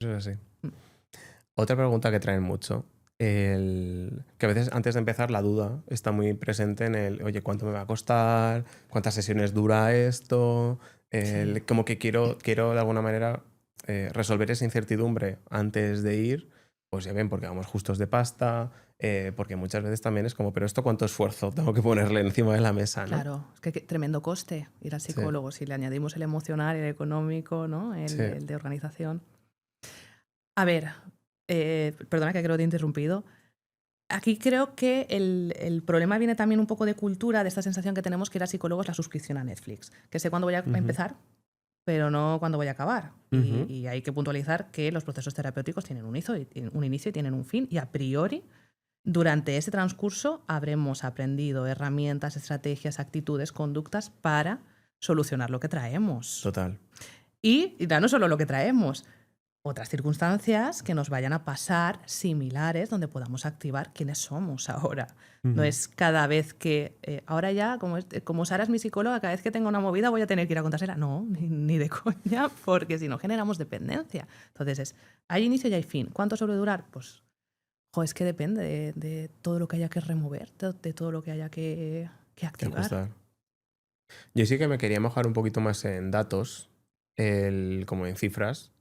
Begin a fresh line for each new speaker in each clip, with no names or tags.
Eso es así.
Mm.
Otra pregunta que traen mucho, que a veces antes de empezar la duda está muy presente en el, oye, ¿cuánto me va a costar? ¿Cuántas sesiones dura esto?
Sí.
Como que quiero de alguna manera resolver esa incertidumbre antes de ir, pues ya ven, porque vamos justos de pasta, porque muchas veces también es como, pero esto cuánto esfuerzo tengo que ponerle encima de la mesa, ¿no?
Claro, es que tremendo coste ir al
Sí,
psicólogo. Si le añadimos el emocional, el económico, ¿no?
sí.
El de organización. A ver, perdona que creo que te he interrumpido. Aquí creo que el problema viene también un poco de cultura, de esta sensación que tenemos que ir al psicólogo es la suscripción a Netflix. Que sé cuándo voy a
Ujú,
empezar, pero no cuándo voy a acabar.
ujú,
Y hay que puntualizar que los procesos terapéuticos tienen un inicio y tienen un fin. Y a priori, durante ese transcurso, habremos aprendido herramientas, estrategias, actitudes, conductas para solucionar lo que traemos.
total.
Y ya no solo lo que traemos, otras circunstancias que nos vayan a pasar similares donde podamos activar quiénes somos ahora. No
Ujú,
es cada vez que, ahora ya, como Sara es mi psicóloga, cada vez que tenga una movida voy a tener que ir a contársela. No, ni de coña, porque si no generamos dependencia. Entonces hay inicio y hay fin. ¿Cuánto suele durar? Pues, es que depende de todo lo que haya que remover, de todo lo que haya que
que
activar.
ajustar. Yo sí que me quería mojar un poquito más en datos, como en cifras,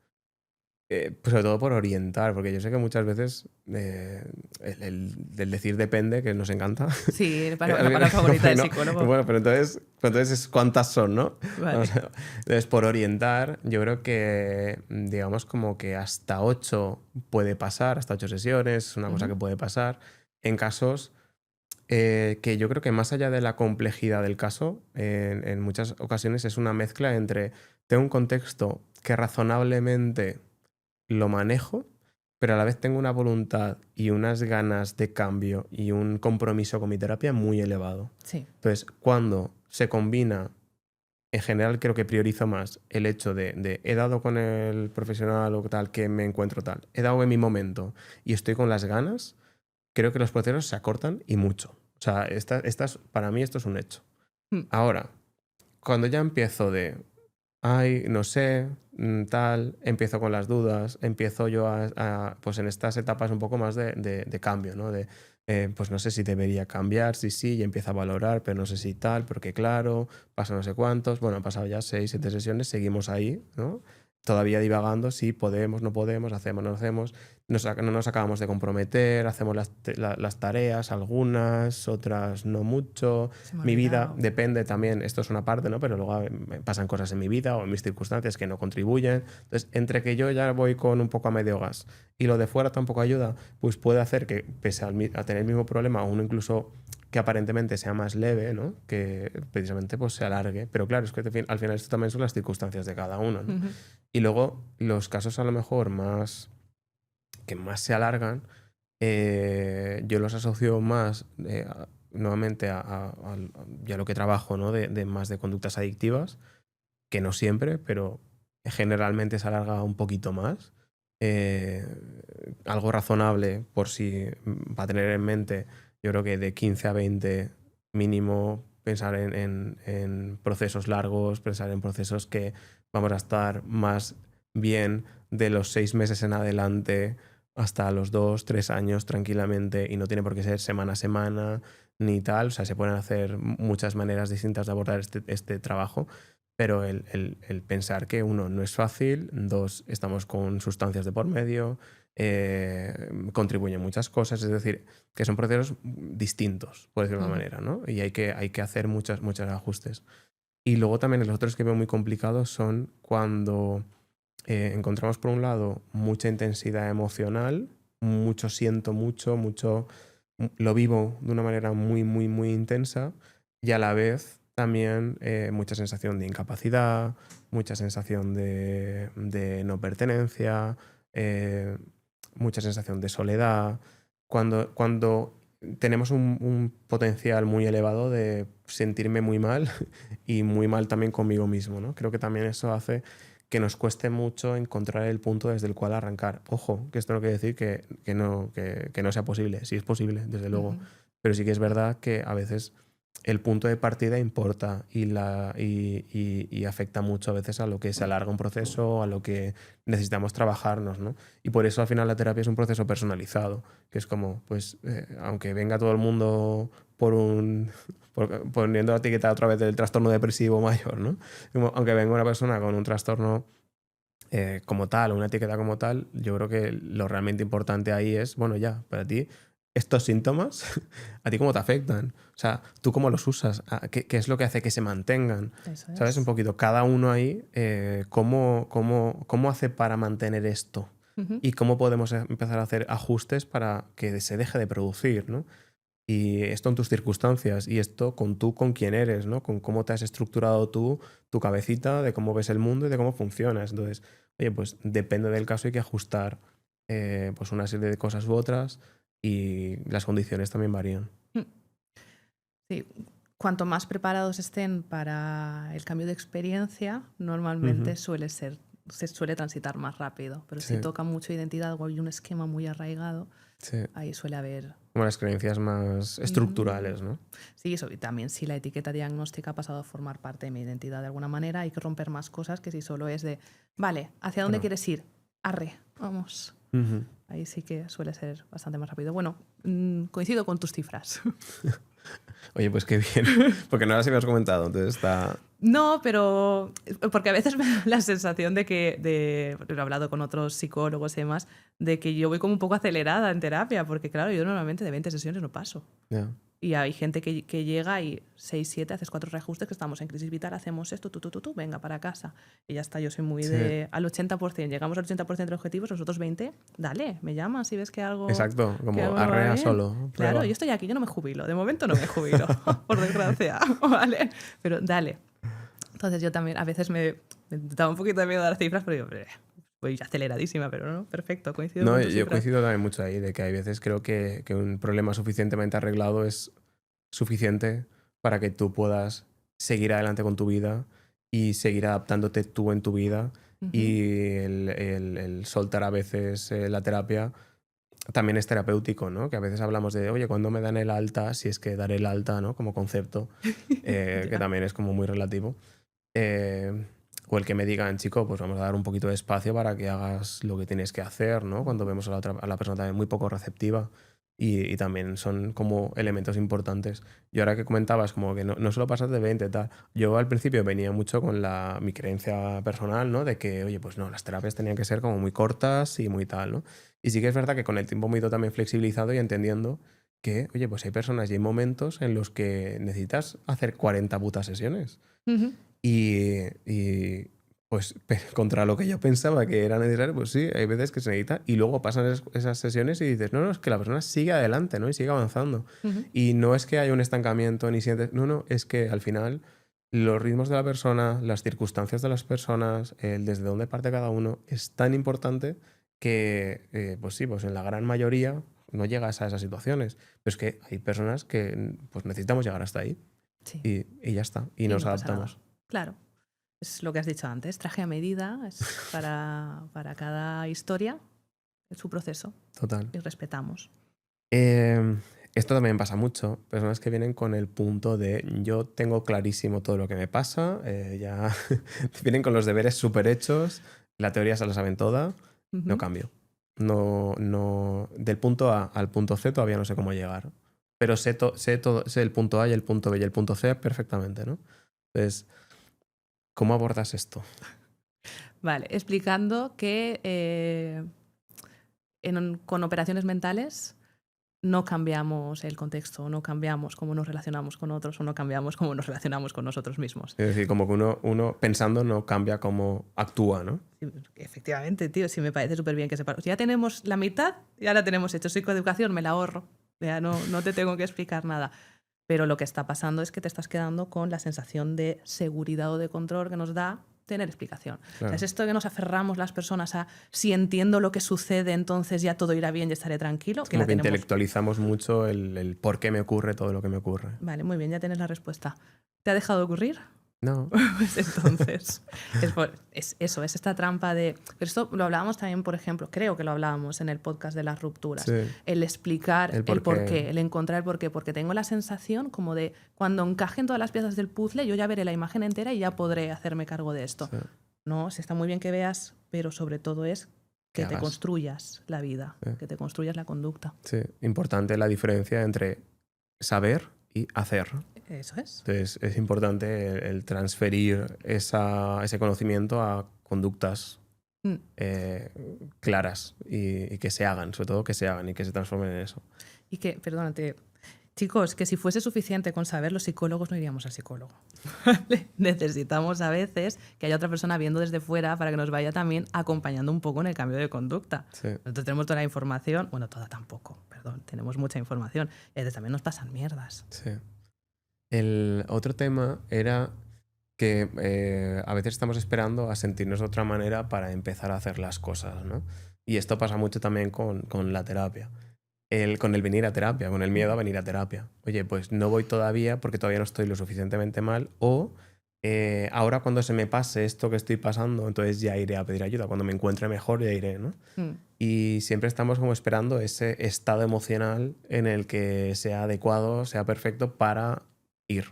pues sobre todo por orientar, porque yo sé que muchas veces el decir depende, que nos encanta,
Sí,
al
la
final
palabra
como
favorita
que
del
no,
psicólogo.
bueno, pero entonces es cuántas son, ¿no? Vamos
Vale.
entonces, por orientar, yo creo que, digamos, como que hasta 8 puede pasar, hasta 8 sesiones, es una cosa
Ujú.
que puede pasar en casos que yo creo que más allá de la complejidad del caso, en muchas ocasiones es una mezcla entre tengo un contexto que razonablemente lo manejo, pero a la vez tengo una voluntad y unas ganas de cambio y un compromiso con mi terapia muy elevado.
Sí.
Entonces, cuando se combina, en general creo que priorizo más el hecho de he dado con el profesional o tal, que me encuentro tal, he dado en mi momento y estoy con las ganas, creo que los procesos se acortan y mucho. O sea, para mí esto es un hecho.
Mm.
Ahora, cuando ya empiezo de, ay, no sé, tal, empiezo con las dudas, empiezo yo pues en estas etapas un poco más de cambio, ¿no? Pues no sé si debería cambiar, sí, y empiezo a valorar, pero no sé si tal, porque claro, pasa no sé cuántos, bueno, han pasado ya 6, 7 sesiones, seguimos ahí, ¿no? Todavía divagando, sí, podemos, no podemos, hacemos, no hacemos, no nos acabamos de comprometer, hacemos las tareas, algunas, otras no mucho,
Se me ha
mi vida
olvidado.
depende también, esto es una parte, ¿no? Pero luego me pasan cosas en mi vida o en mis circunstancias que no contribuyen. Entonces, entre que yo ya voy con un poco a medio gas y lo de fuera tampoco ayuda, pues puede hacer que, pese a tener el mismo problema, o uno incluso que aparentemente sea más leve, ¿no? Que precisamente pues se alargue. Pero claro, es que al final esto también son las circunstancias de cada uno, ¿no?
Ujú.
Y luego los casos a lo mejor más que más se alargan, yo los asocio más nuevamente ya lo que trabajo, ¿no? De más de conductas adictivas, que no siempre, pero generalmente se alarga un poquito más. Eh, Algo razonable por si va a tener en mente, yo creo que de 15 a 20 mínimo pensar en procesos largos, pensar en procesos que vamos a estar más bien de los 6 meses en adelante hasta los 2, 3 años tranquilamente y no tiene por qué ser semana a semana ni tal. O sea, se pueden hacer muchas maneras distintas de abordar este trabajo, pero el pensar que uno no es fácil, dos, estamos con sustancias de por medio, contribuyen muchas cosas, es decir, que son procesos distintos, por decirlo de una
Ujú.
manera, ¿no? Y hay que hacer muchos ajustes. Y luego también los otros que veo muy complicados son cuando encontramos por un lado mucha intensidad emocional, mucho siento mucho, lo vivo de una manera muy intensa y a la vez también mucha sensación de incapacidad, mucha sensación de no pertenencia, eh, mucha sensación de soledad. Cuando tenemos un potencial muy elevado de sentirme muy mal y muy mal también conmigo mismo, ¿no? Creo que también eso hace que nos cueste mucho encontrar el punto desde el cual arrancar. Ojo, que esto no quiere decir que no sea posible. Sí es posible, desde luego.
Ujú.
Pero sí que es verdad que a veces el punto de partida importa y afecta mucho a veces a lo que se alarga un proceso, a lo que necesitamos trabajarnos, ¿no? Y por eso al final la terapia es un proceso personalizado, que es como, pues, aunque venga todo el mundo poniendo la etiqueta otra vez del trastorno depresivo mayor, ¿no? Aunque venga una persona con un trastorno como tal, o una etiqueta como tal, yo creo que lo realmente importante ahí es, bueno, ya, para ti, estos síntomas, ¿a ti cómo te afectan? O sea, ¿tú cómo los usas? ¿Qué es lo que hace que se mantengan?
Eso
¿Sabes? Un
es.
poquito, cada uno ahí, ¿cómo hace para mantener esto?
Ujú.
Y cómo podemos empezar a hacer ajustes para que se deje de producir, ¿no? Y esto en tus circunstancias y esto con quién eres, ¿no? Con cómo te has estructurado tú, tu cabecita, de cómo ves el mundo y de cómo funcionas. Entonces, oye, pues depende del caso, hay que ajustar pues una serie de cosas u otras y las condiciones también varían.
Mm. Sí, cuanto más preparados estén para el cambio de experiencia, normalmente
Ujú.
se suele transitar más rápido. Pero si
Sí,
toca mucho identidad o hay un esquema muy arraigado,
sí.
ahí suele haber.
Como las creencias más
mm,
estructurales, ¿no?
Sí, eso. Y también si la etiqueta diagnóstica ha pasado a formar parte de mi identidad de alguna manera, hay que romper más cosas que si solo es de, vale, ¿hacia dónde
Claro.
quieres ir? Arre, vamos.
Ujú.
Ahí sí que suele ser bastante más rápido. Bueno, coincido con tus cifras.
Oye, pues qué bien. Porque no las habías comentado, entonces está...
No, pero porque a veces me da la sensación lo he hablado con otros psicólogos y demás, de que yo voy como un poco acelerada en terapia, porque claro, yo normalmente de 20 sesiones no paso.
Ya.
Y hay gente que llega y 6, 7, haces 4 reajustes, que estamos en crisis vital, hacemos esto, tú, venga, para casa. Y ya está, yo soy muy
Sí,
al 80%, llegamos al 80% de objetivos, los otros 20, dale, me llamas si ves
exacto.
que
Como
algo no va
arrea
bien.
solo,
Claro, yo
prueba.
estoy aquí, yo no me jubilo, de momento no me jubilo, por desgracia, ¿vale? Pero dale. Entonces yo también a veces me daba un poquito de miedo a dar cifras, pero yo voy aceleradísima, pero no, perfecto, coincido
No,
con tus
yo
cifras.
coincido también mucho ahí, de que hay veces creo que un problema suficientemente arreglado es suficiente para que tú puedas seguir adelante con tu vida y seguir adaptándote tú en tu vida.
Ujú.
Y el soltar a veces la terapia también es terapéutico, ¿no? Que a veces hablamos de, oye, ¿cuándo me dan el alta? Si es que dar el alta, ¿no? Como concepto, que
Ya.
también es como muy relativo. Eh, o el que me digan, chico, pues vamos a dar un poquito de espacio para que hagas lo que tienes que hacer, ¿no? Cuando
Ujú.
vemos a la persona también muy poco receptiva. Y también son como elementos importantes. Y ahora que comentabas, como que no solo pasas de 20 y tal. Yo al principio venía mucho con mi creencia personal, ¿no? De que, oye, pues no, las terapias tenían que ser como muy cortas y muy tal, ¿no? Y sí que es verdad que con el tiempo me he ido también flexibilizado y entendiendo que, oye, pues hay personas y hay momentos en los que necesitas hacer 40 putas sesiones.
Ujú.
Pues contra lo que yo pensaba que era necesario, pues sí, hay veces que se necesita y luego pasan esas sesiones y dices, no, es que la persona sigue adelante, ¿no? Y sigue avanzando.
Ujú.
Y no es que haya un estancamiento ni sientes, no, es que al final los ritmos de la persona, las circunstancias de las personas, el desde dónde parte cada uno, es tan importante que, pues sí, pues en la gran mayoría no llegas a esas situaciones. Pero es que hay personas que pues necesitamos llegar hasta ahí
Sí,
y ya está, y
y
nos
no pasa nada.
adaptamos.
Claro, es lo que has dicho antes, traje a medida, es para cada historia, es su proceso,
Total.
y respetamos.
Esto también pasa mucho. Personas que vienen con el punto de yo tengo clarísimo todo lo que me pasa, ya vienen con los deberes súper hechos, la teoría se la saben toda, no
Ujú.
cambio. No, del punto A al punto C todavía no sé cómo llegar. Pero sé el punto A y el punto B y el punto C perfectamente, ¿no? Entonces, ¿cómo abordas esto?
Vale, explicando que con operaciones mentales no cambiamos el contexto, no cambiamos cómo nos relacionamos con otros o no cambiamos cómo nos relacionamos con nosotros mismos.
Es decir, como que uno pensando no cambia cómo actúa, ¿no?
Sí, efectivamente, tío, sí me parece súper bien que sepas. Ya tenemos la mitad, ya la tenemos hecho. Psicoeducación, me la ahorro. Ya no te tengo que explicar nada. Pero lo que está pasando es que te estás quedando con la sensación de seguridad o de control que nos da tener explicación. O sea, es
Claro.
esto que nos aferramos las personas a si entiendo lo que sucede, entonces ya todo irá bien y estaré tranquilo,
Es
que
como
la
que
tenemos.
intelectualizamos mucho el por qué me ocurre todo lo que me ocurre.
Vale, muy bien, ya tienes la respuesta. ¿Te ha dejado de ocurrir?
No.
Pues entonces, es eso, es esta trampa de... Pero esto lo hablábamos también, por ejemplo, creo que lo hablábamos en el podcast de las rupturas,
Sí.
el explicar
El
el
porqué.
porqué, el encontrar el porqué, porque tengo la sensación como de cuando encajen todas las piezas del puzzle, yo ya veré la imagen entera y ya podré hacerme cargo de esto.
Sí.
No, sí está muy bien que veas, pero sobre todo es que
Que
te
hagas.
construyas la vida,
Sí.
que te construyas la conducta.
Sí. Importante la diferencia entre saber y hacer.
Eso es.
Entonces es importante el transferir ese conocimiento a conductas
Mm.
claras y que se hagan, sobre todo que se hagan y que se transformen en eso.
Y que, perdónate, chicos, que si fuese suficiente con saber, los psicólogos no iríamos al psicólogo. ¿Vale? Necesitamos a veces que haya otra persona viendo desde fuera para que nos vaya también acompañando un poco en el cambio de conducta.
Sí.
Nosotros tenemos toda la información, bueno, toda tampoco, perdón, tenemos mucha información. Y a veces también nos pasan mierdas.
Sí. El otro tema era que a veces estamos esperando a sentirnos de otra manera para empezar a hacer las cosas, ¿no? Y esto pasa mucho también con la terapia. Con el venir a terapia, con el miedo a venir a terapia. Oye, pues no voy todavía porque todavía no estoy lo suficientemente mal, o ahora cuando se me pase esto que estoy pasando, entonces ya iré a pedir ayuda. Cuando me encuentre mejor ya iré, ¿no? Y siempre estamos como esperando ese estado emocional en el que sea adecuado, sea perfecto para ir.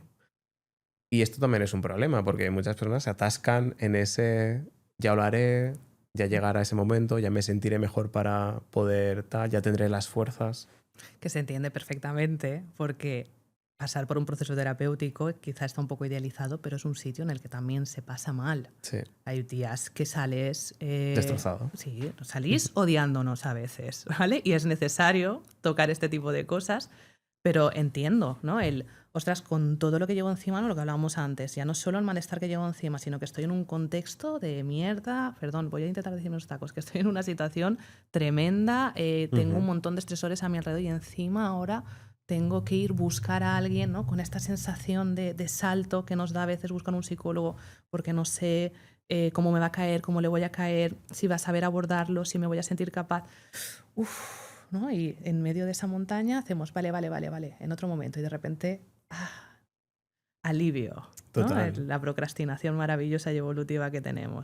Y esto también es un problema porque muchas personas se atascan en ese ya lo haré, ya llegará ese momento, ya me sentiré mejor para poder tal, ya tendré las fuerzas.
Que se entiende perfectamente porque pasar por un proceso terapéutico quizá está un poco idealizado, pero es un sitio en el que también se pasa mal.
Sí,
Hay días que sales...
destrozado.
Sí, salís odiándonos a veces, ¿vale? Y es necesario tocar este tipo de cosas, pero entiendo, ¿no? Ostras, con todo lo que llevo encima, ¿no? Lo que hablábamos antes, ya no solo el malestar que llevo encima, sino que estoy en un contexto de mierda, perdón, voy a intentar decirme los tacos, que estoy en una situación tremenda, tengo un montón de estresores a mi alrededor y encima ahora tengo que ir buscar a alguien, ¿no? Con esta sensación de salto que nos da a veces buscar un psicólogo porque no sé cómo me va a caer, cómo le voy a caer, si va a saber abordarlo, si me voy a sentir capaz. ¿No? Y en medio de esa montaña hacemos vale, en otro momento y de repente alivio, ¿no?
Total.
La procrastinación maravillosa y evolutiva que tenemos.